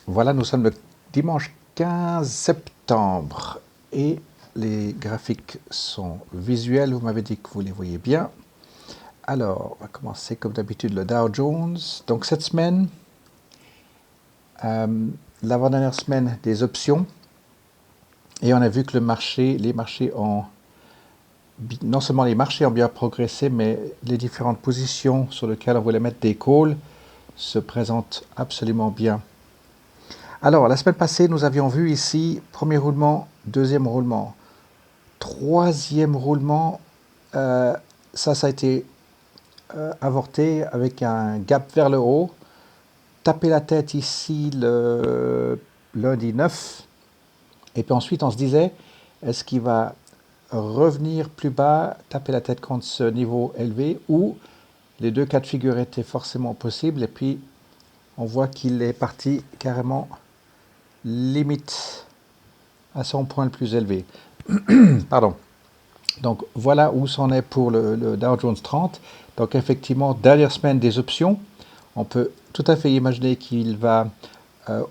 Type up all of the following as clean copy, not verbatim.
Voilà, nous sommes le dimanche 15 septembre et les graphiques sont visuels. Vous m'avez dit que vous les voyez bien. Alors, on va commencer comme d'habitude le Dow Jones. Donc cette semaine, l'avant-dernière semaine des options. Et on a vu que les marchés ont, non seulement les marchés ont bien progressé, mais les différentes positions sur lesquelles on voulait mettre des calls se présentent absolument bien. Alors, la semaine passée, nous avions vu ici premier roulement, deuxième roulement, troisième roulement. euh, ça a été avorté avec un gap vers le haut. Taper la tête ici le lundi 9. Et puis ensuite, on se disait, est-ce qu'il va revenir plus bas, taper la tête contre ce niveau élevé, ou les deux cas de figure étaient forcément possibles. Et puis, on voit qu'il est parti carrément limite à son point le plus élevé. Pardon. Donc voilà où c'en est pour le Dow Jones 30. Donc effectivement, dernière semaine des options, on peut tout à fait imaginer qu'il va,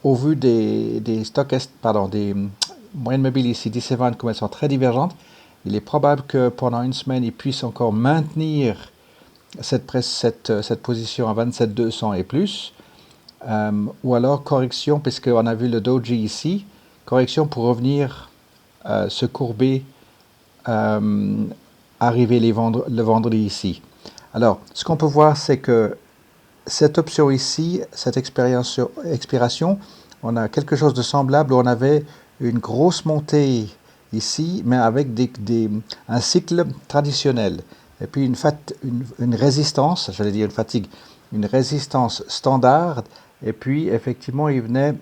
au vu des des moyennes mobiles ici, 10 et 20, comme elles sont très divergentes, il est probable que pendant une semaine, il puisse encore maintenir cette position à 27 200 et plus. Ou alors correction, puisqu'on a vu le doji ici, correction pour revenir se courber, euh, arriver le vendredi ici. Alors, ce qu'on peut voir, c'est que cette option ici, cette expiration, on a quelque chose de semblable où on avait une grosse montée ici, mais avec un cycle traditionnel. Et puis une résistance, j'allais dire une fatigue, une résistance standard. Et puis effectivement, il venait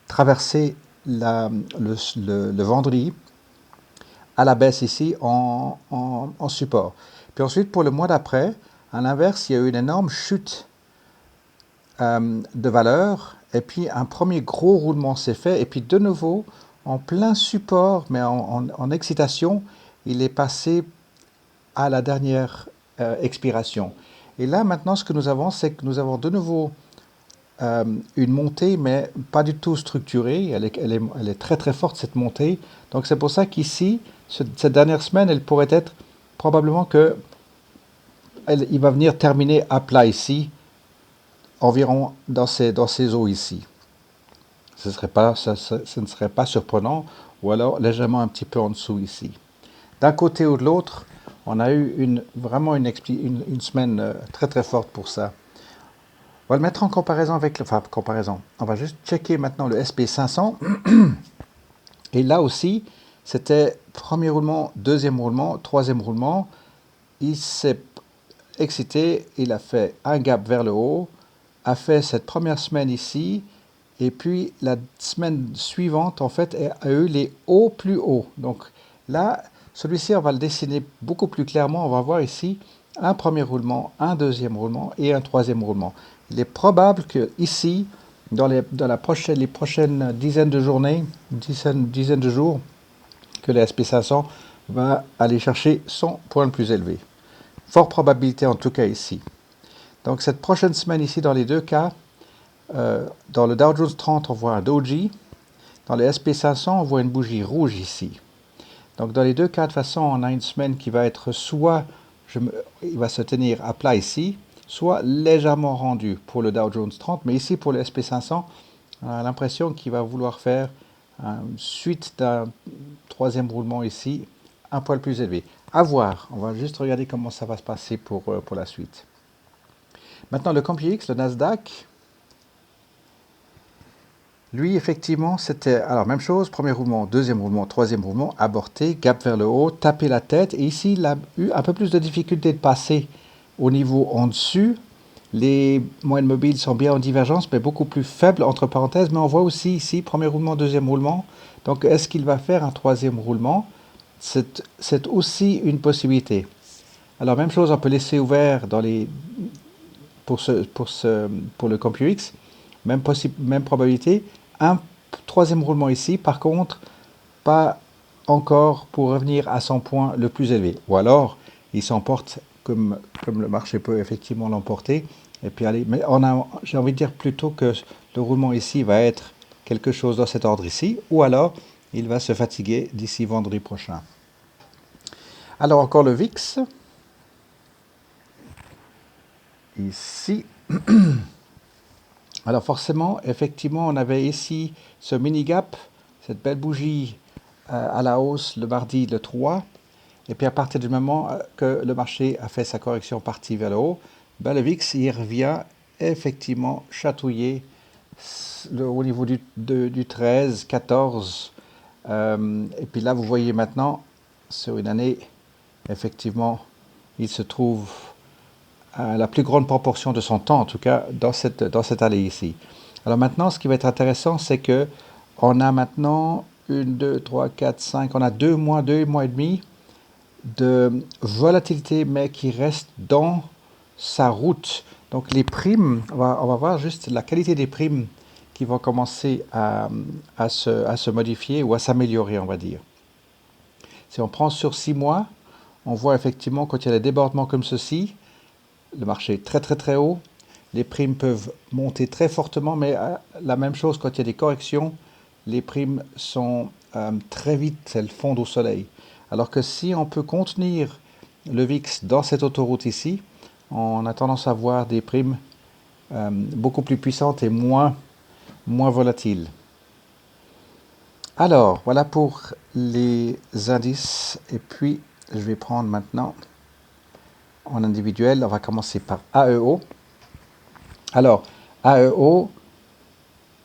traverser le vendredi à la baisse ici en support. Puis ensuite, pour le mois d'après, à l'inverse, il y a eu une énorme chute de valeur, et puis un premier gros roulement s'est fait, et puis de nouveau, en plein support, mais en excitation, il est passé à la dernière expiration. Et là, maintenant, ce que nous avons, c'est que nous avons de nouveau une montée, mais pas du tout structurée. Elle est très très forte, cette montée. Donc c'est pour ça qu'ici, cette dernière semaine, elle pourrait être probablement que il va venir terminer à plat ici, environ dans ces eaux ici. Ce ne serait pas surprenant, ou alors légèrement un petit peu en dessous ici. D'un côté ou de l'autre, on a eu vraiment une semaine très très forte pour ça. On va le mettre en comparaison avec enfin, comparaison. On va juste checker maintenant le SP500. Et là aussi, c'était premier roulement, deuxième roulement, troisième roulement. Il s'est excité, il a fait un gap vers le haut, a fait cette première semaine ici, et puis la semaine suivante, en fait, a eu les hauts plus hauts. Donc là, celui-ci, on va le dessiner beaucoup plus clairement. On va voir ici un premier roulement, un deuxième roulement et un troisième roulement. Il est probable que ici, dans les prochaines dizaines de journées, dizaines de jours, que le SP500 va aller chercher son point le plus élevé. Fort probabilité en tout cas ici. Donc cette prochaine semaine ici, dans les deux cas, dans le Dow Jones 30, on voit un doji. Dans le SP500, on voit une bougie rouge ici. Donc dans les deux cas, de façon, on a une semaine qui va être soit, il va se tenir à plat ici, soit légèrement rendu pour le Dow Jones 30. Mais ici, pour le SP500, on a l'impression qu'il va vouloir faire, suite d'un troisième roulement ici, un poil plus élevé. À voir. On va juste regarder comment ça va se passer pour la suite. Maintenant, le CompuX, le Nasdaq, lui, effectivement, c'était alors même chose, premier roulement, deuxième roulement, troisième roulement, aborté, gap vers le haut, taper la tête. Et ici, il a eu un peu plus de difficulté de passer au niveau en dessus. Les moyennes mobiles sont bien en divergence, mais beaucoup plus faibles, entre parenthèses. Mais on voit aussi ici, premier roulement, deuxième roulement. Donc, est-ce qu'il va faire un troisième roulement? C'est aussi une possibilité. Alors, même chose, on peut laisser ouvert pour le CompuX. Même probabilité. Un troisième roulement ici, par contre, pas encore pour revenir à son point le plus élevé. Ou alors, il s'emporte comme le marché peut effectivement l'emporter. Et puis allez, mais j'ai envie de dire plutôt que le roulement ici va être quelque chose dans cet ordre ici, ou alors il va se fatiguer d'ici vendredi prochain. Alors encore le VIX, ici. Alors forcément, effectivement, on avait ici ce mini gap, cette belle bougie à la hausse le mardi le 3, et puis à partir du moment que le marché a fait sa correction partie vers le haut, ben le VIX il revient effectivement chatouiller au niveau du 13, 14. Et puis là, vous voyez maintenant, sur une année, effectivement, il se trouve à la plus grande proportion de son temps, en tout cas, dans cette allée ici. Alors maintenant, ce qui va être intéressant, c'est que on a maintenant 1, 2, 3, 4, 5, on a 2 mois et demi de volatilité, mais qui reste dans sa route. Donc les primes, on va voir juste la qualité des primes qui vont commencer à se modifier ou à s'améliorer, on va dire. Si on prend sur 6 mois, on voit effectivement quand il y a des débordements comme ceci, le marché est très très très haut, les primes peuvent monter très fortement, mais la même chose quand il y a des corrections, les primes sont très vite, elles fondent au soleil. Alors que si on peut contenir le VIX dans cette autoroute ici, on a tendance à voir des primes beaucoup plus puissantes et moins volatiles. Alors, voilà pour les indices. Et puis, je vais prendre maintenant en individuel. On va commencer par AEO. Alors, AEO,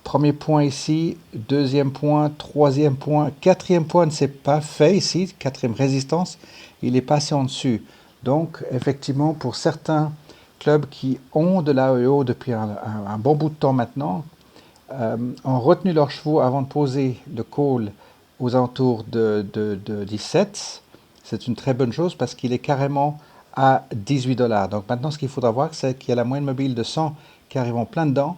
premier point ici, deuxième point, troisième point, quatrième point ne s'est pas fait ici, quatrième résistance, il est passé en dessus. Donc, effectivement, pour certains clubs qui ont de l'AEO depuis un bon bout de temps maintenant, ont retenu leurs chevaux avant de poser le call aux alentours de 17. C'est une très bonne chose parce qu'il est carrément à 18 $. Donc maintenant, ce qu'il faudra voir, c'est qu'il y a la moyenne mobile de 100 qui arrive en plein dedans.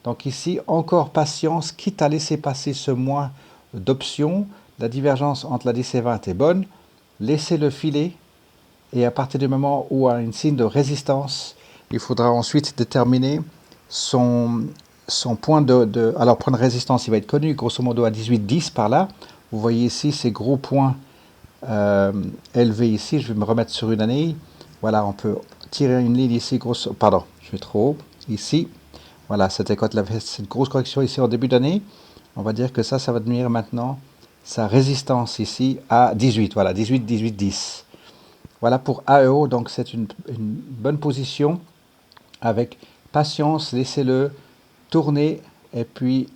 Donc ici, encore patience, quitte à laisser passer ce mois d'options. La divergence entre la 10 et 20 est bonne. Laissez-le filer. Et à partir du moment où il y a une signe de résistance, il faudra ensuite déterminer son point alors, point de résistance, il va être connu, grosso modo à 18,10 par là. Vous voyez ici ces gros points élevés ici. Je vais me remettre sur une année. Voilà, on peut tirer une ligne ici, pardon, je vais trop haut. Ici, voilà, c'était quand il avait cette grosse correction ici en début d'année. On va dire que ça va devenir maintenant sa résistance ici à 18. Voilà, 18, 18, 10. Voilà pour AEO, donc c'est une bonne position. Avec patience, laissez-le tourner et puis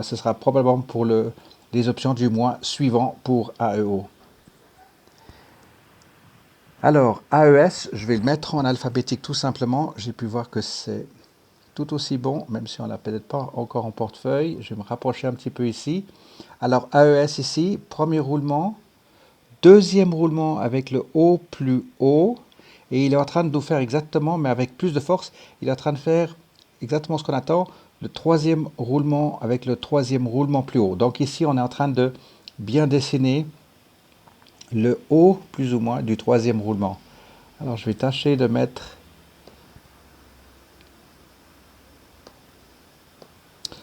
ce sera probablement pour les options du mois suivant pour AEO. Alors, AES, je vais le mettre en alphabétique tout simplement. J'ai pu voir que c'est tout aussi bon, même si on ne l'a peut-être pas encore en portefeuille. Je vais me rapprocher un petit peu ici. Alors, AES ici, premier roulement, deuxième roulement avec le haut plus haut. Et il est en train de nous faire exactement, mais avec plus de force, il est en train de faire exactement ce qu'on attend, le troisième roulement avec le troisième roulement plus haut. Donc ici, on est en train de bien dessiner le haut, plus ou moins, du troisième roulement. Alors, je vais tâcher de mettre...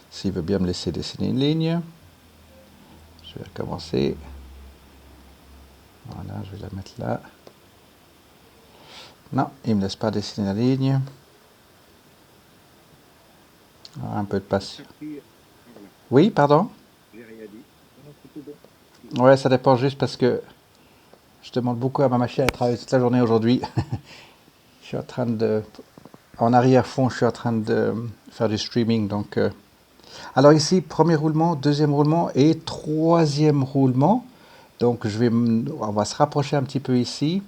S'il veut bien me laisser dessiner une ligne. Je vais recommencer. Voilà, je vais la mettre là. Non, il ne me laisse pas dessiner la ligne. Alors, un peu de patience. Oui, pardon? Ouais, ça dépend juste parce que je demande beaucoup à ma machine, elle travaille toute la journée aujourd'hui. Je suis en train de... En arrière-fond, je suis en train de faire du streaming. Donc, alors ici, premier roulement, deuxième roulement et troisième roulement. Donc, on va se rapprocher un petit peu ici.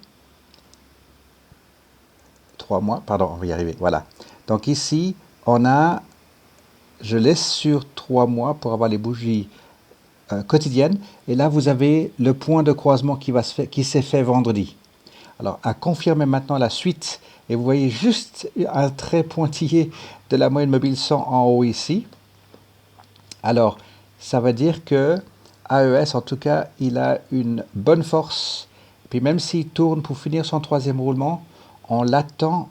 3 mois, pardon, on va y arriver. Voilà. Donc ici, je laisse sur 3 mois pour avoir les bougies quotidiennes. Et là, vous avez le point de croisement qui s'est fait vendredi. Alors, à confirmer maintenant la suite. Et vous voyez juste un trait pointillé de la moyenne mobile 100 en haut ici. Alors, ça veut dire que AES, en tout cas, il a une bonne force. Puis même s'il tourne pour finir son troisième roulement, on l'attend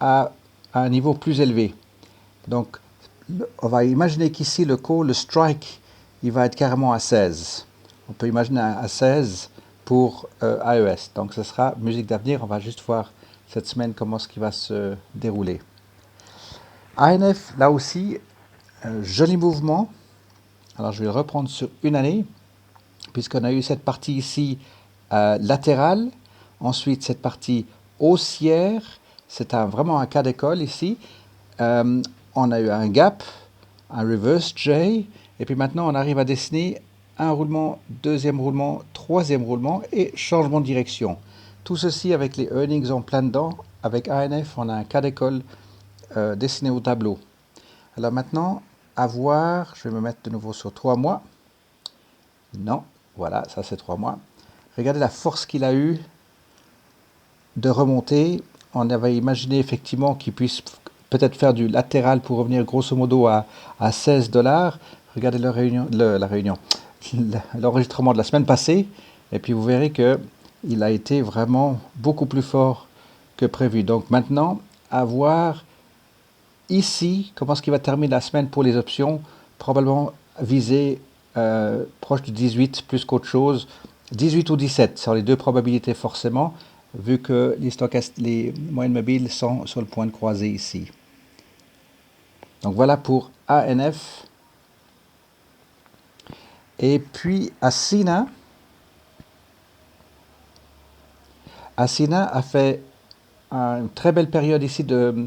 à un niveau plus élevé. Donc, On va imaginer qu'ici, le call, le strike, il va être carrément à 16. On peut imaginer à 16 pour iOS. Donc, ce sera musique d'avenir. On va juste voir cette semaine comment ce qui va se dérouler. ANF, là aussi, joli mouvement. Alors, je vais le reprendre sur une année, puisqu'on a eu cette partie ici latérale. Ensuite, cette partie haussière. C'est vraiment un cas d'école ici. On a eu un gap, un reverse J, et puis maintenant on arrive à dessiner un roulement, deuxième roulement, troisième roulement et changement de direction. Tout ceci avec les earnings en plein dedans. Avec ANF, on a un cas d'école dessiné au tableau. Alors maintenant, à voir, je vais me mettre de nouveau sur 3 mois. Non, voilà, ça c'est 3 mois. Regardez la force qu'il a eu de remonter. On avait imaginé effectivement qu'il puisse peut-être faire du latéral pour revenir grosso modo à 16 $. Regardez l'enregistrement de la semaine passée, et puis vous verrez que il a été vraiment beaucoup plus fort que prévu. Donc maintenant, à voir ici comment est-ce qu'il va terminer la semaine pour les options, probablement viser proche du 18 plus qu'autre chose. 18 ou 17 sur les deux probabilités forcément, vu que les moyennes mobiles sont sur le point de croiser ici. Donc voilà pour ANF. Et puis Asina. Asina a fait une très belle période ici de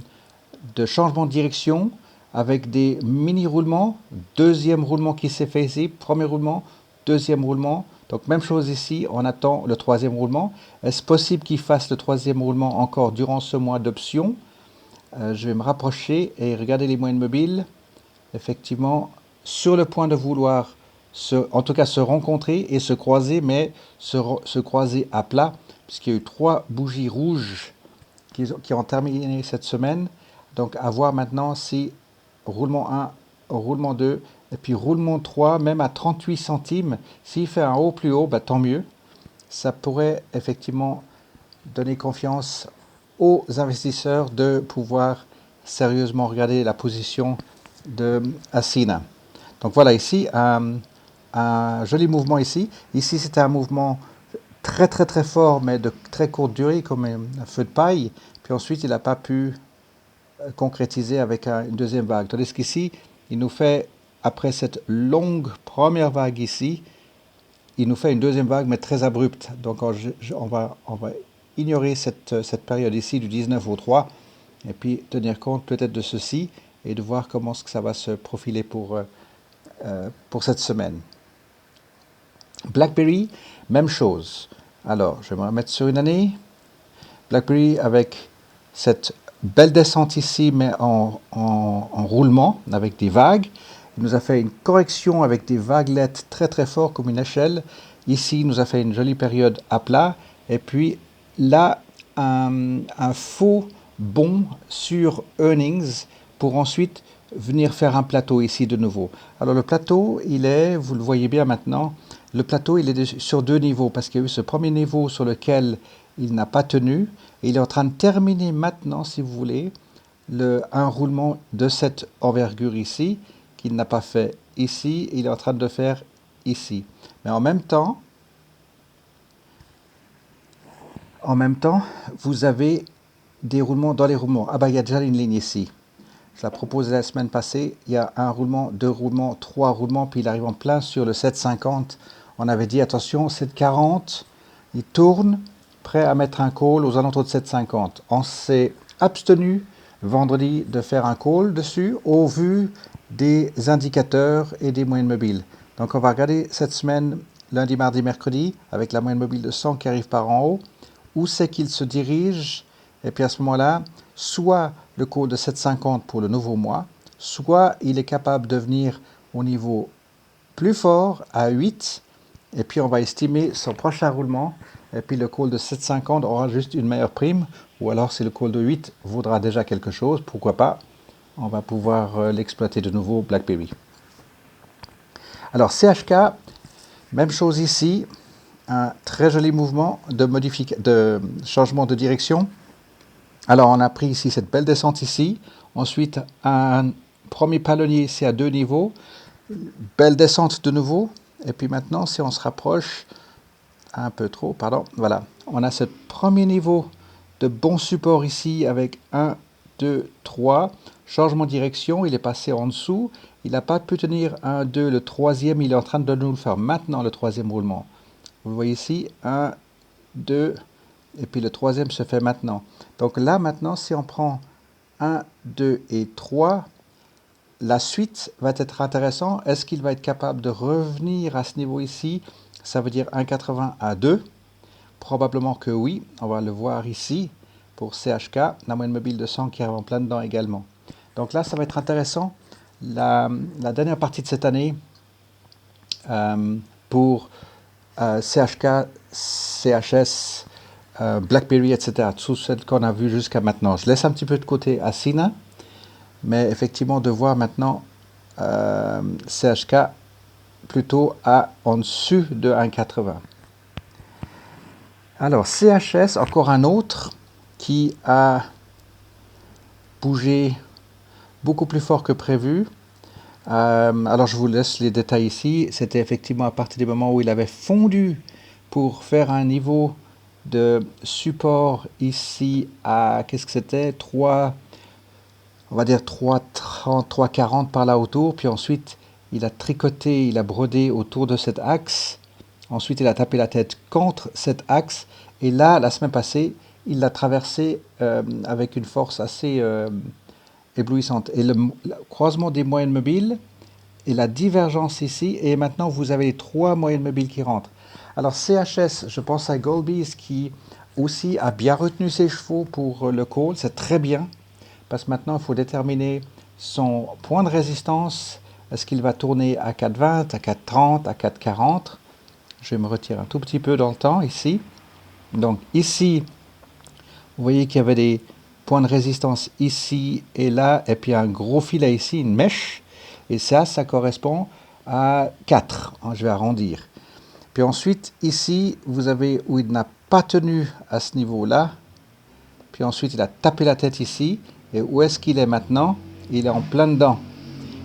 changement de direction avec des mini-roulements. Deuxième roulement qui s'est fait ici. Premier roulement, deuxième roulement. Donc même chose ici, on attend le troisième roulement. Est-ce possible qu'il fasse le troisième roulement encore durant ce mois d'option? Je vais me rapprocher et regarder les moyennes mobiles. Effectivement, sur le point de vouloir en tout cas se rencontrer et se croiser, mais se croiser à plat, puisqu'il y a eu 3 bougies rouges qui ont terminé cette semaine. Donc à voir maintenant si roulement 1, roulement 2, et puis roulement 3, même à 38 centimes, s'il fait un haut plus haut, bah, tant mieux. Ça pourrait effectivement donner confiance aux investisseurs de pouvoir sérieusement regarder la position de Asina. Donc voilà ici un joli mouvement ici. Ici c'était un mouvement très très très fort mais de très courte durée comme un feu de paille. Puis ensuite il n'a pas pu concrétiser avec une deuxième vague. Tandis qu'ici il nous fait, après cette longue première vague ici, il nous fait une deuxième vague mais très abrupte. Donc on va ignorer cette période ici du 19 au 3 et puis tenir compte peut-être de ceci et de voir comment ça va se profiler pour cette semaine. BlackBerry, même chose. Alors, je vais me remettre sur une année. BlackBerry avec cette belle descente ici, mais en roulement, avec des vagues. Il nous a fait une correction avec des vaguelettes très très fortes comme une échelle. Ici, il nous a fait une jolie période à plat. Et puis là, un faux bond sur earnings pour ensuite venir faire un plateau ici de nouveau. Alors le plateau, il est, vous le voyez bien maintenant, le plateau il est sur 2 niveaux parce qu'il y a eu ce premier niveau sur lequel il n'a pas tenu et il est en train de terminer maintenant, si vous voulez, un roulement de cette envergure ici qu'il n'a pas fait ici, il est en train de le faire ici. Mais en même temps, vous avez des roulements dans les roulements. Ah bah il y a déjà une ligne ici. Je la proposais la semaine passée. Il y a un roulement, 2 roulements, 3 roulements, puis il arrive en plein sur le 7,50. On avait dit attention, 7,40, il tourne, prêt à mettre un call aux alentours de 7,50. On s'est abstenu vendredi de faire un call dessus au vu des indicateurs et des moyennes mobiles. Donc on va regarder cette semaine, lundi, mardi, mercredi, avec la moyenne mobile de 100 qui arrive par en haut, où c'est qu'il se dirige, et puis à ce moment-là, soit le call de 7,50 pour le nouveau mois, soit il est capable de venir au niveau plus fort à 8, et puis on va estimer son prochain roulement, et puis le call de 7,50 aura juste une meilleure prime, ou alors si le call de 8 vaudra déjà quelque chose, pourquoi pas, on va pouvoir l'exploiter de nouveau BlackBerry. Alors CHK, même chose ici, un très joli mouvement de changement de direction. Alors on a pris ici cette belle descente ici, ensuite un premier palonnier ici à 2 niveaux. Belle descente de nouveau. Et puis maintenant, si on se rapproche un peu trop, pardon, voilà. On a ce premier niveau de bon support ici avec 1, 2, 3. Changement de direction, il est passé en dessous. Il n'a pas pu tenir 1, 2, le troisième, il est en train de nous le faire maintenant, le troisième roulement. Vous voyez ici, 1, 2, et puis le troisième se fait maintenant. Donc là, maintenant, si on prend 1, 2 et 3, la suite va être intéressante. Est-ce qu'il va être capable de revenir à ce niveau ici? Ça veut dire 1,80 à 2. Probablement que oui. On va le voir ici pour CHK. La moyenne mobile de 100 qui arrive en plein dedans également. Donc là, ça va être intéressant. La dernière partie de cette année pour CHK, CHS, BlackBerry, etc. Tout ce qu'on a vu jusqu'à maintenant. Je laisse un petit peu de côté Asina. Mais effectivement, de voir maintenant CHK plutôt en dessus de 1,80. Alors, CHS, encore un autre qui a bougé beaucoup plus fort que prévu. Alors, je vous laisse les détails ici. C'était effectivement à partir du moment où il avait fondu pour faire un niveau de support ici à, qu'est-ce que c'était, 3... on va dire 3,30, 3,40 par là autour, puis ensuite il a tricoté, il a brodé autour de cet axe, ensuite il a tapé la tête contre cet axe, et là, la semaine passée, il l'a traversé avec une force assez éblouissante. Et le croisement des moyennes mobiles, et la divergence ici, et maintenant vous avez les 3 moyennes mobiles qui rentrent. Alors CHS, je pense à Goldbees qui aussi a bien retenu ses chevaux pour le call, c'est très bien. Parce que maintenant, il faut déterminer son point de résistance. Est-ce qu'il va tourner à 4,20, à 4,30, à 4,40? Je vais me retirer un tout petit peu dans le temps ici. Donc ici, vous voyez qu'il y avait des points de résistance ici et là, et puis un gros filet ici, une mèche. Et ça correspond à 4. Je vais arrondir. Puis ensuite, ici, vous avez où il n'a pas tenu à ce niveau-là. Puis ensuite, il a tapé la tête ici. Et où est-ce qu'il est maintenant? Il est en plein dedans.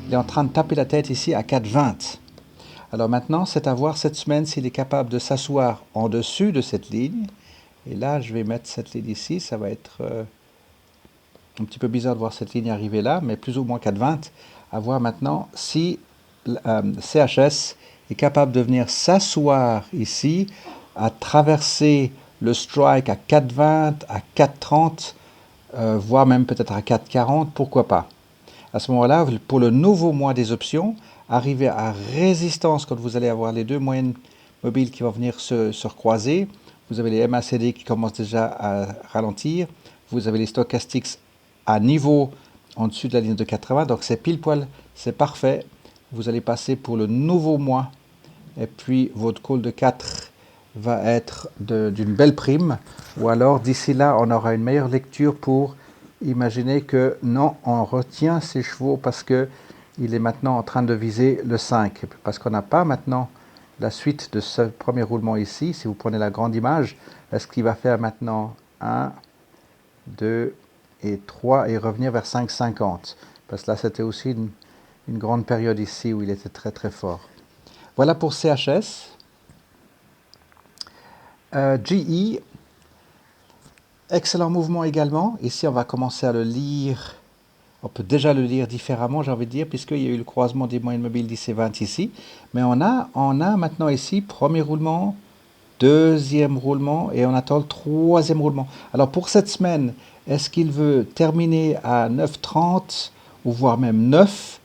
Il est en train de taper la tête ici à 4,20. Alors maintenant, c'est à voir cette semaine s'il est capable de s'asseoir en dessus de cette ligne. Et là, je vais mettre cette ligne ici. Ça va être un petit peu bizarre de voir cette ligne arriver là, mais plus ou moins 4,20. À voir maintenant si CHS est capable de venir s'asseoir ici, à traverser le strike à 4,20, à 4,30, voire même peut-être à 4,40, pourquoi pas. À ce moment-là, pour le nouveau mois des options, arriver à résistance quand vous allez avoir les 2 moyennes mobiles qui vont venir se recroiser. Vous avez les MACD qui commencent déjà à ralentir. Vous avez les stochastiques à niveau en dessus de la ligne de 80. Donc c'est pile poil, c'est parfait. Vous allez passer pour le nouveau mois. Et puis votre call de 4 va être d'une belle prime. Ou alors d'ici là, on aura une meilleure lecture pour imaginer que non, on retient ses chevaux parce que il est maintenant en train de viser le 5. Parce qu'on n'a pas maintenant la suite de ce premier roulement ici. Si vous prenez la grande image, est-ce qu'il va faire maintenant 1, 2 et 3 et revenir vers 5,50? Parce que là, c'était aussi une grande période ici où il était très très fort. Voilà pour CHS. GE, excellent mouvement également. Ici, on va commencer à le lire. On peut déjà le lire différemment, j'ai envie de dire, puisqu'il y a eu le croisement des moyennes mobiles 10 et 20 ici. Mais on a maintenant ici, premier roulement, deuxième roulement, et on attend le troisième roulement. Alors pour cette semaine, est-ce qu'il veut terminer à 9,30 ou voire même 9?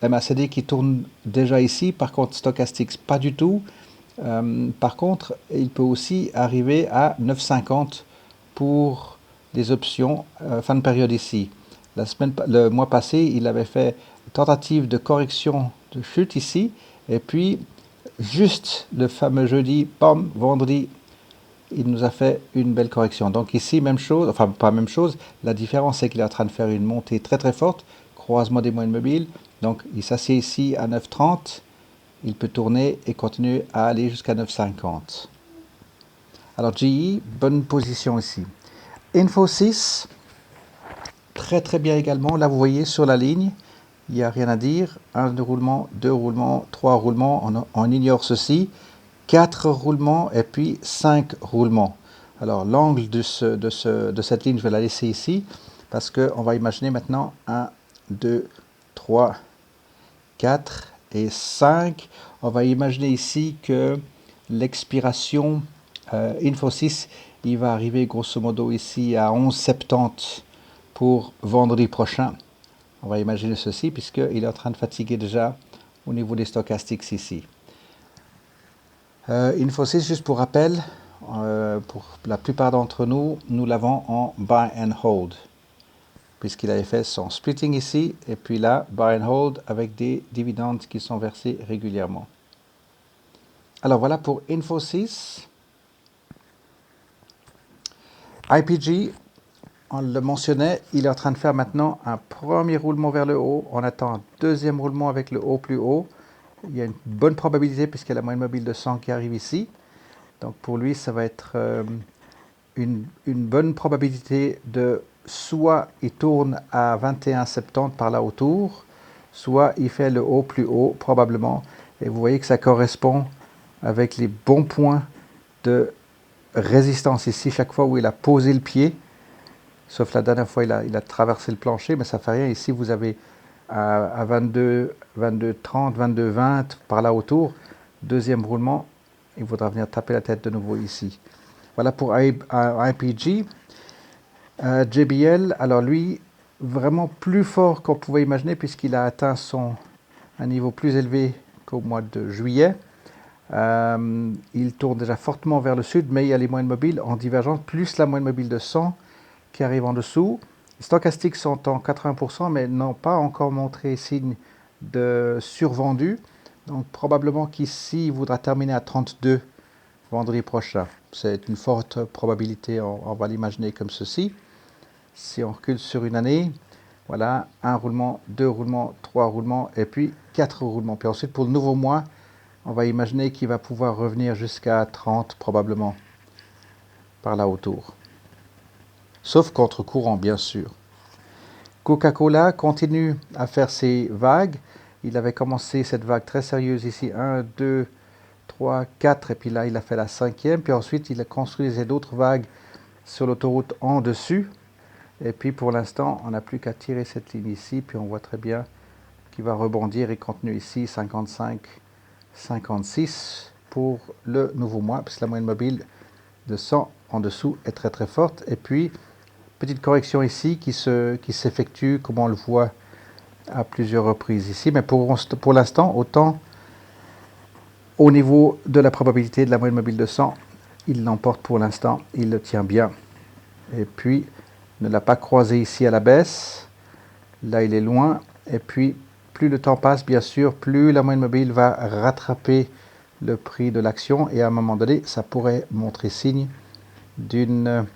MACD qui tourne déjà ici, par contre Stochastics pas du tout. Par contre, il peut aussi arriver à 9,50 pour des options fin de période ici. Le mois passé, il avait fait une tentative de correction de chute ici, et puis juste le fameux jeudi, bam, vendredi, il nous a fait une belle correction. Donc ici, même chose, enfin pas même chose, la différence c'est qu'il est en train de faire une montée très très forte, croisement des moyennes mobiles, donc il s'assied ici à 9,30, il peut tourner et continuer à aller jusqu'à 9,50. Alors GE, bonne position ici. Infosys, très très bien également. Là, vous voyez sur la ligne, il n'y a rien à dire. 1 roulement, 2 roulements, 3 roulements, on ignore ceci. 4 roulements et puis 5 roulements. Alors l'angle de cette ligne, je vais la laisser ici parce qu'on va imaginer maintenant 1, 2, 3, 4 et 5. On va imaginer ici que l'expiration Infosys, il va arriver grosso modo ici à 11,70 pour vendredi prochain. On va imaginer ceci puisqu'il est en train de fatiguer déjà au niveau des stochastiques ici. Infosys, juste pour rappel, pour la plupart d'entre nous, nous l'avons en buy and hold, puisqu'il avait fait son splitting ici, et puis là, buy and hold avec des dividendes qui sont versés régulièrement. Alors voilà pour Infosys. IPG, on le mentionnait, il est en train de faire maintenant un premier roulement vers le haut. On attend un deuxième roulement avec le haut plus haut. Il y a une bonne probabilité puisqu'il y a la moyenne mobile de 100 qui arrive ici. Donc pour lui, ça va être une bonne probabilité de soit il tourne à 21,70 par là autour, soit il fait le haut plus haut probablement. Et vous voyez que ça correspond avec les bons points de résistance ici chaque fois où il a posé le pied. Sauf la dernière fois, il a traversé le plancher, mais ça ne fait rien. Ici, vous avez à 22, 22, 30, 22, 20 par là autour. Deuxième roulement, il faudra venir taper la tête de nouveau ici. Voilà pour IPG. JBL, alors lui, vraiment plus fort qu'on pouvait imaginer puisqu'il a atteint un niveau plus élevé qu'au mois de juillet. Il tourne déjà fortement vers le sud, mais il y a les moyennes mobiles en divergence, plus la moyenne mobile de 100 qui arrive en dessous. Les stochastiques sont en 80%, mais n'ont pas encore montré signe de survendu. Donc probablement qu'ici, il voudra terminer à 32 vendredi prochain. C'est une forte probabilité, on va l'imaginer comme ceci. Si on recule sur une année, voilà, 1 roulement, 2 roulements, 3 roulements, et puis 4 roulements. Puis ensuite, pour le nouveau mois, on va imaginer qu'il va pouvoir revenir jusqu'à 30 probablement, par là autour. Sauf contre-courant, bien sûr. Coca-Cola continue à faire ses vagues. Il avait commencé cette vague très sérieuse ici, 1, 2, 3, 4, et puis là, il a fait la 5e. Puis ensuite, il a construit d'autres vagues sur l'autoroute en dessus. Et puis, pour l'instant, on n'a plus qu'à tirer cette ligne ici. Puis, on voit très bien qu'il va rebondir et continuer ici, 55, 56 pour le nouveau mois, puisque la moyenne mobile de 100 en dessous est très très forte. Et puis, petite correction ici qui s'effectue, comme on le voit à plusieurs reprises ici. Mais pour l'instant, autant au niveau de la probabilité de la moyenne mobile de 100, il l'emporte pour l'instant, il le tient bien. Et puis, ne l'a pas croisé ici à la baisse. Là, il est loin. Et puis, plus le temps passe, bien sûr, plus la moyenne mobile va rattraper le prix de l'action. Et à un moment donné, ça pourrait montrer signe d'une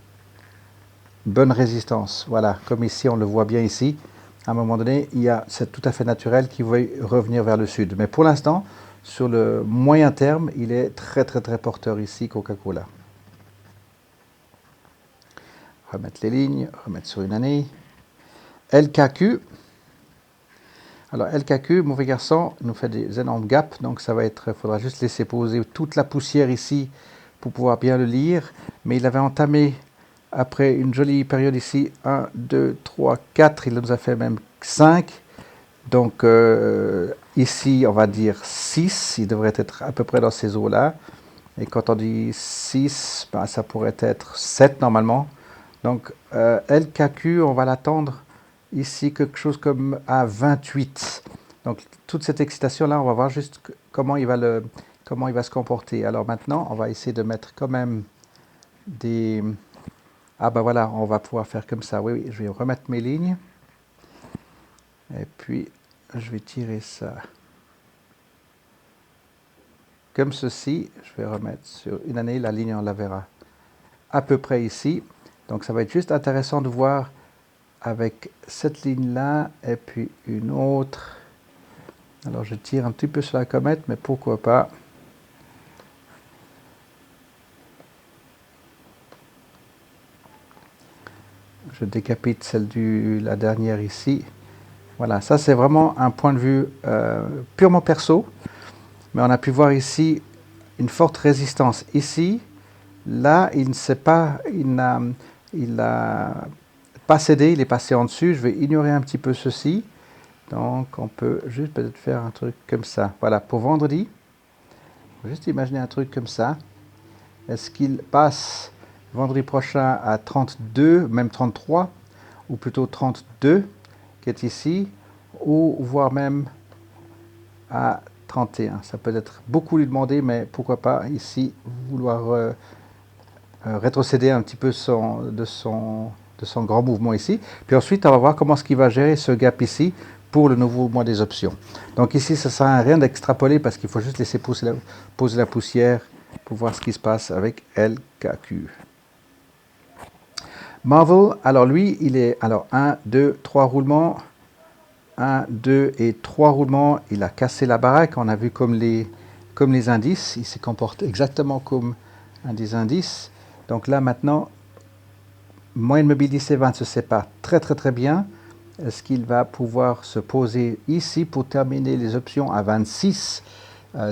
bonne résistance. Voilà, comme ici, on le voit bien ici. À un moment donné, c'est tout à fait naturel qu'il veuille revenir vers le sud. Mais pour l'instant, sur le moyen terme, il est très très très porteur ici, Coca-Cola. Remettre les lignes, remettre sur une année. LKQ. Alors LKQ, mauvais garçon, nous fait des énormes gaps, donc ça va être, il faudra juste laisser poser toute la poussière ici pour pouvoir bien le lire. Mais il avait entamé, après une jolie période ici, 1, 2, 3, 4, il nous a fait même 5. Donc ici, on va dire 6, il devrait être à peu près dans ces eaux-là. Et quand on dit 6, ben, ça pourrait être 7 normalement. Donc LKQ, on va l'attendre ici quelque chose comme à 28. Donc toute cette excitation-là, on va voir juste comment il va se comporter. Alors maintenant, on va essayer de mettre quand même des... Ah ben voilà, on va pouvoir faire comme ça. Oui, oui, je vais remettre mes lignes. Et puis, je vais tirer ça comme ceci. Je vais remettre sur une année, la ligne, on la verra à peu près ici. Donc ça va être juste intéressant de voir avec cette ligne-là et puis une autre. Alors je tire un petit peu sur la comète, mais pourquoi pas. Je décapite celle la dernière ici. Voilà, ça c'est vraiment un point de vue purement perso. Mais on a pu voir ici une forte résistance. Ici, là, il n'a pas cédé, il est passé en dessus. Je vais ignorer un petit peu ceci. Donc, on peut juste peut-être faire un truc comme ça. Voilà, pour vendredi, juste imaginer un truc comme ça. Est-ce qu'il passe vendredi prochain à 32, même 33, ou plutôt 32, qui est ici, ou voire même à 31. Ça peut être beaucoup lui demander, mais pourquoi pas ici vouloir rétrocéder un petit peu de son grand mouvement ici. Puis ensuite, on va voir comment est-ce qu'il va gérer ce gap ici pour le nouveau mois des options. Donc ici, ça ne sert à rien d'extrapoler parce qu'il faut juste laisser poser la poussière pour voir ce qui se passe avec LKQ. Marvel, alors lui, il est 1, 2, 3 roulements. 1, 2 et 3 roulements. Il a cassé la baraque. On a vu comme les indices. Il se comporte exactement comme un des indices. Donc là, maintenant, moyenne mobile 10 et 20 se séparent très très très bien. Est-ce qu'il va pouvoir se poser ici pour terminer les options à 26?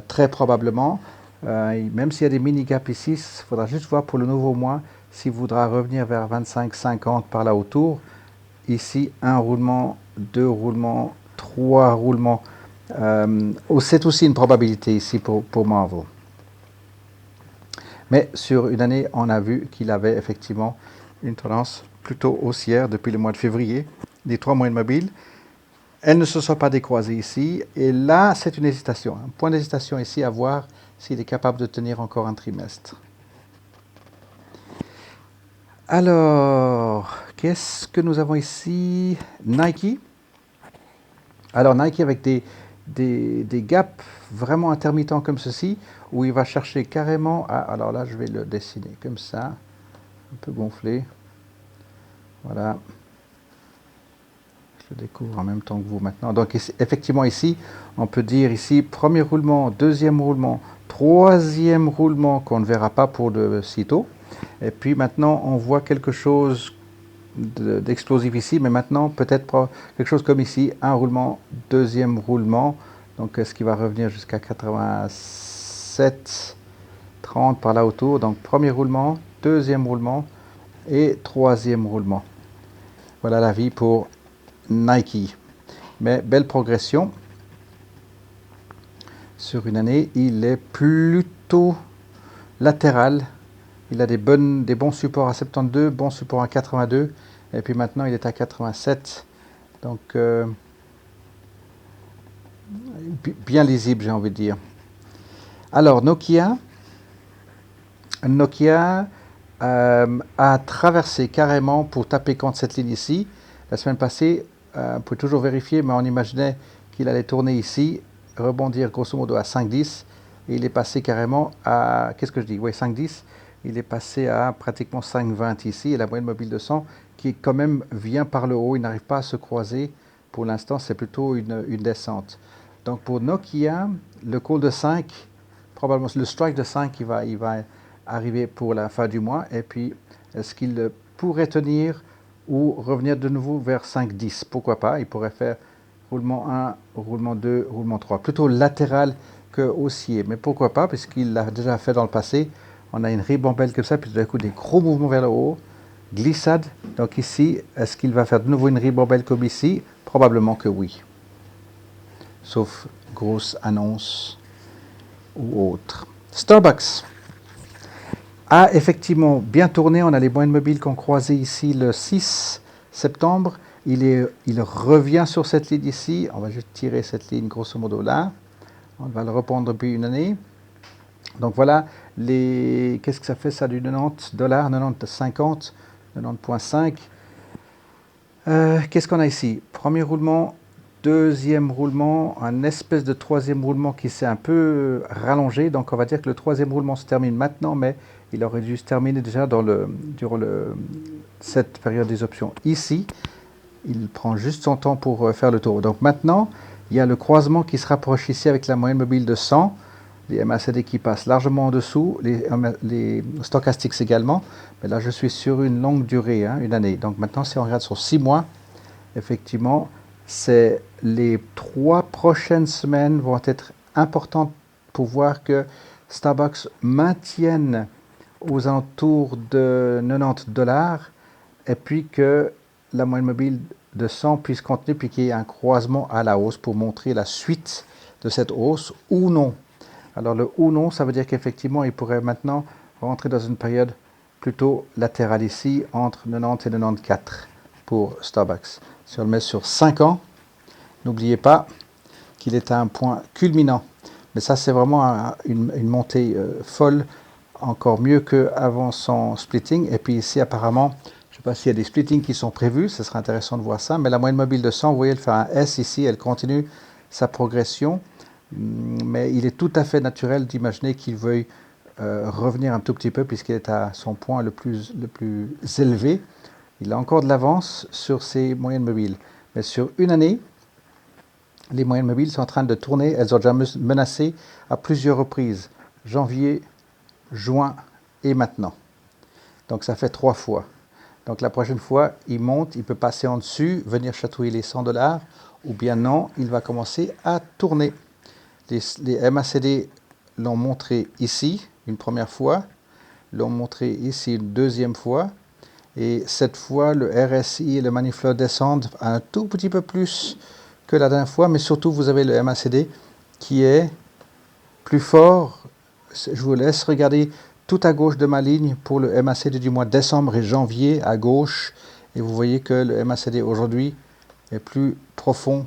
Très probablement. Même s'il y a des mini-gaps ici, il faudra juste voir pour le nouveau mois s'il voudra revenir vers 25-50 par là autour. Ici, 1 roulement, 2 roulements, 3 roulements. C'est aussi une probabilité ici pour Marvel. Mais sur une année, on a vu qu'il avait effectivement une tendance plutôt haussière depuis le mois de février. Les 3 moyennes mobiles, elles ne se sont pas décroisées ici. Et là, c'est une hésitation. Un point d'hésitation ici à voir s'il est capable de tenir encore un trimestre. Alors, qu'est-ce que nous avons ici? Nike. Alors Nike avec des gaps vraiment intermittents comme ceci, où il va chercher carrément à... Alors là, je vais le dessiner comme ça, un peu gonflé. Voilà. Je le découvre en même temps que vous maintenant. Donc effectivement ici, on peut dire ici, premier roulement, deuxième roulement, troisième roulement qu'on ne verra pas pour de sitôt. Et puis maintenant, on voit quelque chose d'explosif ici, mais maintenant peut-être quelque chose comme ici, un roulement, deuxième roulement. Donc est-ce qu'il va revenir jusqu'à 87, 30 par là autour. Donc premier roulement, deuxième roulement et troisième roulement. Voilà la vie pour Nike. Mais belle progression. Sur une année, il est plutôt latéral. Il a des bons supports à 72, bons supports à 82. Et puis maintenant, il est à 87. Donc, bien lisible, j'ai envie de dire. Alors, Nokia a traversé carrément pour taper contre cette ligne ici. La semaine passée, on peut toujours vérifier, mais on imaginait qu'il allait tourner ici, rebondir grosso modo à 5,10. Et il est passé carrément à, qu'est-ce que je dis? Oui, 5,10. Il est passé à pratiquement 5,20 ici. Et la moyenne mobile de 100 qui quand même vient par le haut. Il n'arrive pas à se croiser. Pour l'instant, c'est plutôt une descente. Donc pour Nokia, le call de 5, probablement le strike de 5, il va arriver pour la fin du mois. Et puis, est-ce qu'il pourrait tenir ou revenir de nouveau vers 5,10? Pourquoi pas? Il pourrait faire roulement 1, roulement 2, roulement 3. Plutôt latéral que haussier. Mais pourquoi pas? Puisqu'il l'a déjà fait dans le passé. On a une ribambelle comme ça, puis tout d'un coup des gros mouvements vers le haut. Glissade. Donc ici, est-ce qu'il va faire de nouveau une ribambelle comme ici? Probablement que oui. Sauf grosse annonce ou autre. Starbucks a effectivement bien tourné. On a les moyennes mobiles qu'on croisait ici le 6 septembre. Il revient sur cette ligne ici. On va juste tirer cette ligne grosso modo là. On va le reprendre depuis une année. Donc voilà, qu'est-ce que ça fait ça du 90 $, 90,50, 90,5. Qu'est-ce qu'on a ici? Premier roulement, deuxième roulement, un espèce de troisième roulement qui s'est un peu rallongé. Donc on va dire que le troisième roulement se termine maintenant, mais il aurait dû se terminer déjà durant cette période des options. Ici, il prend juste son temps pour faire le tour. Donc maintenant, il y a le croisement qui se rapproche ici avec la moyenne mobile de 100. les MACD qui passent largement en dessous, les stochastiques également. Mais là, je suis sur une longue durée, hein, une année. Donc maintenant, si on regarde sur 6 mois, effectivement, c'est les 3 prochaines semaines vont être importantes pour voir que Starbucks maintienne aux alentours de 90 $ et puis que la moyenne mobile de 100 puisse continuer puis qu'il y ait un croisement à la hausse pour montrer la suite de cette hausse ou non. Alors le ou non, ça veut dire qu'effectivement, il pourrait maintenant rentrer dans une période plutôt latérale ici, entre 90 et 94 pour Starbucks. Si on le met sur 5 ans, n'oubliez pas qu'il est à un point culminant. Mais ça, c'est vraiment une montée folle, encore mieux qu'avant son splitting. Et puis ici, apparemment, je ne sais pas s'il y a des splittings qui sont prévus, ce serait intéressant de voir ça. Mais la moyenne mobile de 100, vous voyez, elle fait un S ici, elle continue sa progression. Mais il est tout à fait naturel d'imaginer qu'il veuille revenir un tout petit peu puisqu'il est à son point le plus élevé. Il a encore de l'avance sur ses moyennes mobiles. Mais sur une année, les moyennes mobiles sont en train de tourner. Elles ont déjà menacé à plusieurs reprises. Janvier, juin et maintenant. Donc ça fait 3 fois. Donc la prochaine fois, il monte, il peut passer en dessus, venir chatouiller les 100 $, ou bien non, il va commencer à tourner. Les MACD l'ont montré ici une première fois, l'ont montré ici une deuxième fois, et cette fois, le RSI et le Money Flow descendent un tout petit peu plus que la dernière fois, mais surtout, vous avez le MACD qui est plus fort. Je vous laisse regarder tout à gauche de ma ligne pour le MACD du mois de décembre et janvier à gauche, et vous voyez que le MACD aujourd'hui est plus profond,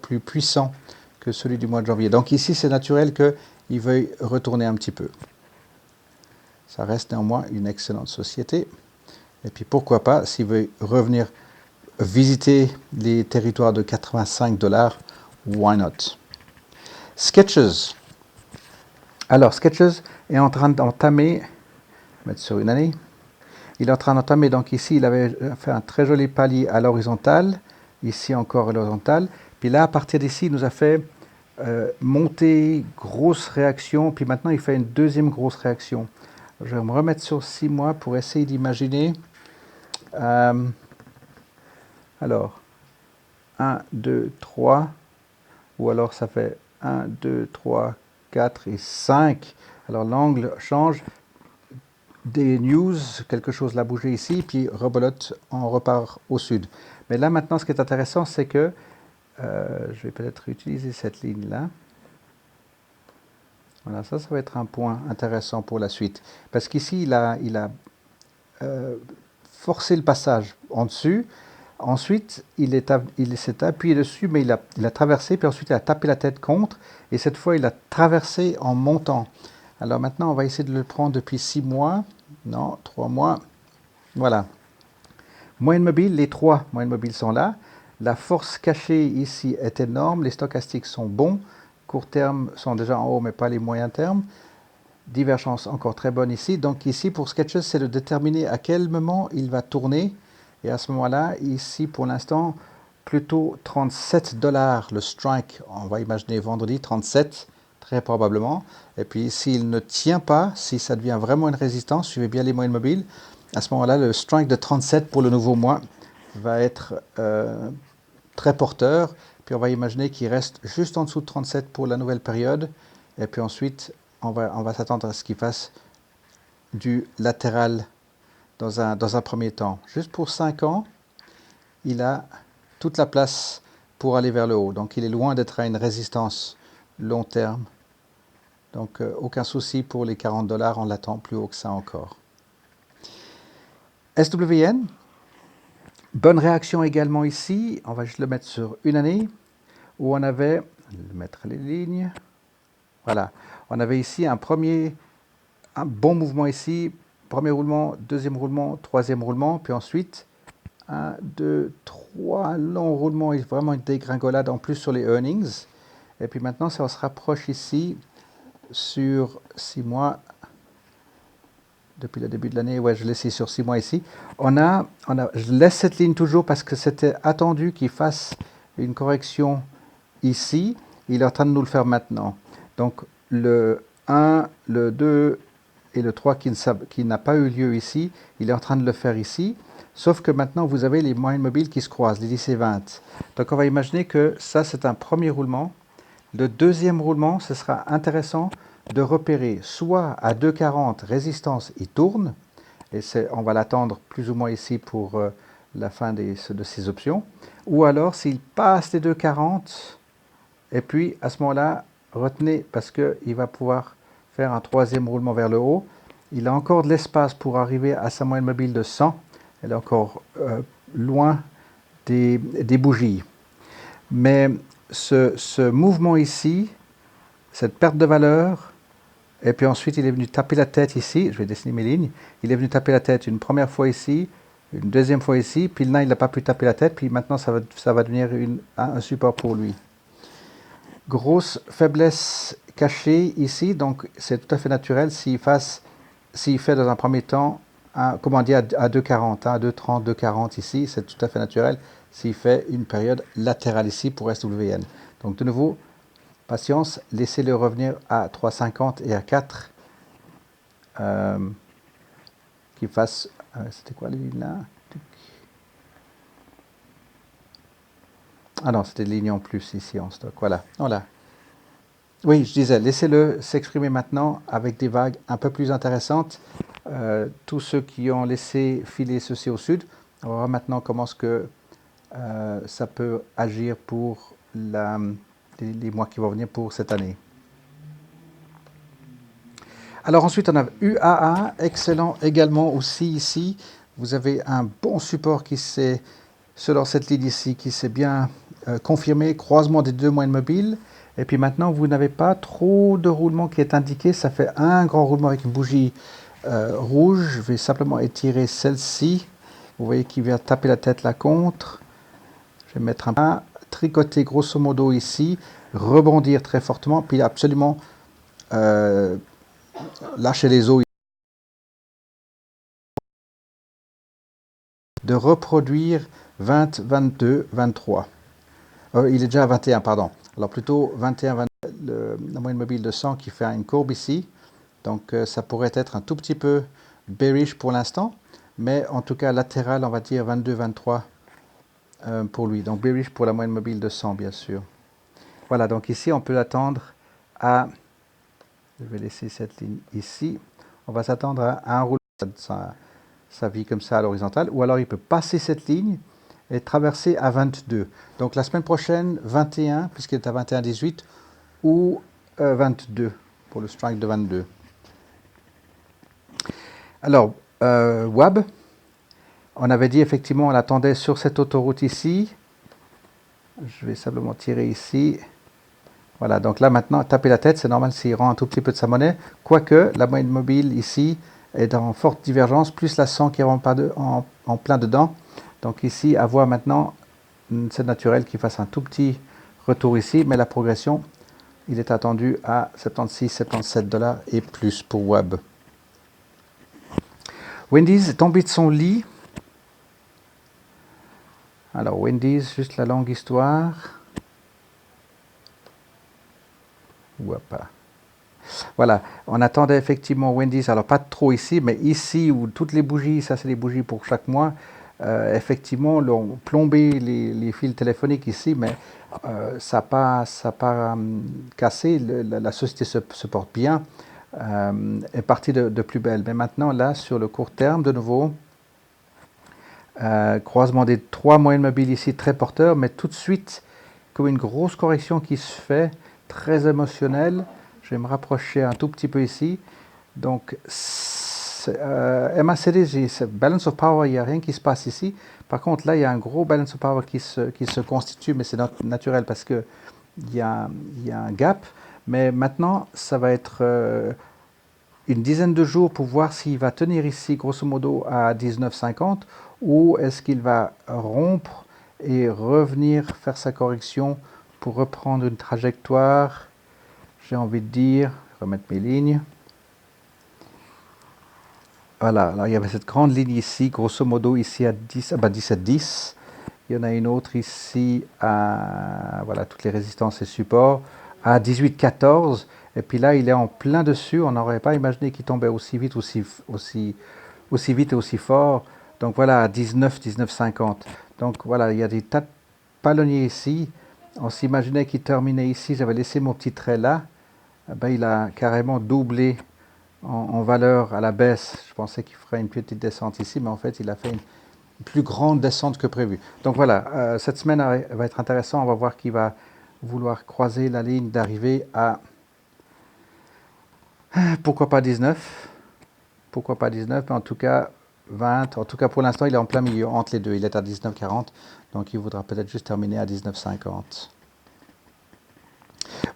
plus puissant que celui du mois de janvier. Donc ici, c'est naturel qu'il veuille retourner un petit peu. Ça reste néanmoins une excellente société. Et puis pourquoi pas, s'il veut revenir visiter les territoires de 85 $, why not? Sketches. Alors, Sketches est en train d'entamer, mettre sur une année, il est en train d'entamer, donc ici, il avait fait un très joli palier à l'horizontale, ici encore à l'horizontale, puis là, à partir d'ici, il nous a fait monter, grosse réaction, puis maintenant, il fait une deuxième grosse réaction. Je vais me remettre sur 6 mois pour essayer d'imaginer. Alors, 1, 2, 3, ou alors ça fait 1, 2, 3, 4 et 5. Alors l'angle change. Des news, quelque chose l'a bougé ici, puis rebelote, on repart au sud. Mais là maintenant, ce qui est intéressant, c'est que, je vais peut-être utiliser cette ligne-là. Voilà, ça va être un point intéressant pour la suite. Parce qu'ici, il a forcé le passage en dessus. Ensuite, il s'est appuyé dessus, mais il a traversé, puis ensuite il a tapé la tête contre, et cette fois il a traversé en montant. Alors maintenant, on va essayer de le prendre depuis 6 mois, non, 3 mois, voilà. Moyenne mobile, les 3 moyennes mobiles sont là. La force cachée ici est énorme, les stochastiques sont bons, court terme sont déjà en haut, mais pas les moyens termes. Divergence encore très bonne ici. Donc ici, pour Sketches, c'est de déterminer à quel moment il va tourner. Et à ce moment-là, ici, pour l'instant, plutôt 37 $, le strike, on va imaginer vendredi, 37, très probablement. Et puis, s'il ne tient pas, si ça devient vraiment une résistance, suivez bien les moyennes mobiles, à ce moment-là, le strike de 37 pour le nouveau mois va être très porteur. Puis, on va imaginer qu'il reste juste en dessous de 37 pour la nouvelle période. Et puis ensuite, on va s'attendre à ce qu'il fasse du latéral dans un premier temps. Juste pour 5 ans, il a toute la place pour aller vers le haut. Donc il est loin d'être à une résistance long terme. Donc aucun souci pour les 40 $, on l'attend plus haut que ça encore. SWN, bonne réaction également ici. On va juste le mettre sur une année où on avait, mettre les lignes. Voilà, on avait ici un bon mouvement ici, premier roulement, deuxième roulement, troisième roulement, puis ensuite 1, 2, 3 longs roulements, et vraiment une dégringolade en plus sur les earnings. Et puis maintenant, ça on se rapproche ici sur 6 mois, depuis le début de l'année, ouais, je laisse sur 6 mois ici. Je laisse cette ligne toujours parce que c'était attendu qu'il fasse une correction ici. Il est en train de nous le faire maintenant. Donc le 1, le 2 et le 3 qui n'a pas eu lieu ici, il est en train de le faire ici. Sauf que maintenant, vous avez les moyennes mobiles qui se croisent, les 10 et 20. Donc on va imaginer que ça, c'est un premier roulement. Le deuxième roulement, ce sera intéressant de repérer soit à 2,40 résistance, il tourne, et on va l'attendre plus ou moins ici pour la fin de ces options, ou alors s'il passe les 2,40, et puis à ce moment-là, retenez parce qu'il va pouvoir faire un troisième roulement vers le haut. Il a encore de l'espace pour arriver à sa moyenne mobile de 100, elle est encore loin des bougies. Mais ce mouvement ici, cette perte de valeur, et puis ensuite il est venu taper la tête ici, je vais dessiner mes lignes, il est venu taper la tête une première fois ici, une deuxième fois ici, puis là il n'a pas pu taper la tête, puis maintenant ça va devenir un support pour lui. Grosse faiblesse cachée ici, donc c'est tout à fait naturel s'il fait dans un premier temps, comme on dit à 2,40, à 2,30, 2,40 ici, c'est tout à fait naturel s'il fait une période latérale ici pour SWN. Donc de nouveau, patience, laissez-le revenir à 3,50 et à 4. Qu'il fasse... c'était quoi les lignes là? Ah non, c'était des lignes en plus ici en stock. Voilà. Oui, je disais, laissez-le s'exprimer maintenant avec des vagues un peu plus intéressantes. Tous ceux qui ont laissé filer ceci au sud, on va voir maintenant comment est-ce que ça peut agir pour les mois qui vont venir pour cette année. Alors ensuite, on a UAA, excellent également aussi ici. Vous avez un bon support qui s'est, selon cette ligne ici, qui s'est bien confirmé, croisement des deux moyennes mobiles. Et puis maintenant, vous n'avez pas trop de roulement qui est indiqué. Ça fait un grand roulement avec une bougie rouge. Je vais simplement étirer celle-ci. Vous voyez qu'il vient taper la tête là contre. Je vais mettre un tricoter grosso modo ici, rebondir très fortement, puis absolument lâcher les os. De reproduire 20, 22, 23. Il est déjà à 21, pardon. Alors plutôt 21, 22, la moyenne mobile de 100 qui fait une courbe ici. Donc ça pourrait être un tout petit peu bearish pour l'instant, mais en tout cas latéral, on va dire 22, 23 pour lui. Donc bearish pour la moyenne mobile de 100, bien sûr. Voilà, donc ici on peut l'attendre à... Je vais laisser cette ligne ici. On va s'attendre à un roulement. Ça vit comme ça à l'horizontale, ou alors il peut passer cette ligne et traverser à 22. Donc la semaine prochaine, 21, puisqu'il est à 21,18, ou 22, pour le strike de 22. Alors, WAB, on avait dit effectivement, on l'attendait sur cette autoroute ici. Je vais simplement tirer ici. Voilà, donc là maintenant, taper la tête, c'est normal s'il rend un tout petit peu de sa monnaie, quoique la moyenne mobile ici est en forte divergence, plus la 100 qui rentre en plein dedans. Donc ici, à voir maintenant, c'est naturel qu'il fasse un tout petit retour ici, mais la progression, il est attendu à 76, 77 $ et plus pour WAB. Wendy's est tombé de son lit. Alors Wendy's, juste la longue histoire. Wapa. Voilà, on attendait effectivement Wendy's, alors pas trop ici, mais ici où toutes les bougies, ça c'est les bougies pour chaque mois, effectivement, l'ont plombé les fils téléphoniques ici, mais ça n'a pas cassé, la société se porte bien, est partie de plus belle. Mais maintenant, là, sur le court terme, de nouveau, croisement des trois moyennes mobiles ici, très porteurs, mais tout de suite, comme une grosse correction qui se fait, très émotionnelle. Je vais me rapprocher un tout petit peu ici. Donc, MACD, c'est balance of power, il n'y a rien qui se passe ici. Par contre, là, il y a un gros balance of power qui se constitue, mais c'est naturel parce qu'il y a un gap. Mais maintenant, ça va être une dizaine de jours pour voir s'il va tenir ici, grosso modo, à 19,50 ou est-ce qu'il va rompre et revenir faire sa correction pour reprendre une trajectoire, j'ai envie de dire, remettre mes lignes. Voilà, alors il y avait cette grande ligne ici, grosso modo ici à 10, 17,10. Il y en a une autre ici à, voilà, toutes les résistances et supports. à 18,14. Et puis là, il est en plein dessus. On n'aurait pas imaginé qu'il tombait aussi vite, aussi vite et aussi fort. Donc voilà, à 19, 19,50. Donc voilà, il y a des tas de palonniers ici. On s'imaginait qu'il terminait ici. J'avais laissé mon petit trait là. Eh ben, il a carrément doublé en valeur à la baisse. Je pensais qu'il ferait une petite descente ici, mais en fait, il a fait une plus grande descente que prévu. Donc voilà, cette semaine va être intéressante. On va voir qui va vouloir croiser la ligne d'arrivée à, pourquoi pas 19, pourquoi pas 19, mais en tout cas 20. En tout cas, pour l'instant, il est en plein milieu entre les deux. Il est à 19,40, donc il voudra peut-être juste terminer à 19,50.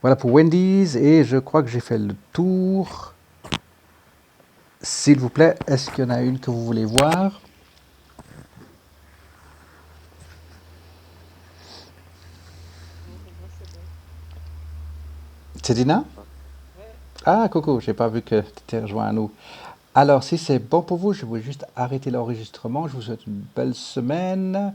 Voilà pour Wendy's, et je crois que j'ai fait le tour. S'il vous plaît, est-ce qu'il y en a une que vous voulez voir? Non, pour moi, c'est bon. C'est Dina? Ouais. Ah, coucou, j'ai pas vu que tu t'es rejoint à nous. Alors, si c'est bon pour vous, je vais juste arrêter l'enregistrement. Je vous souhaite une belle semaine.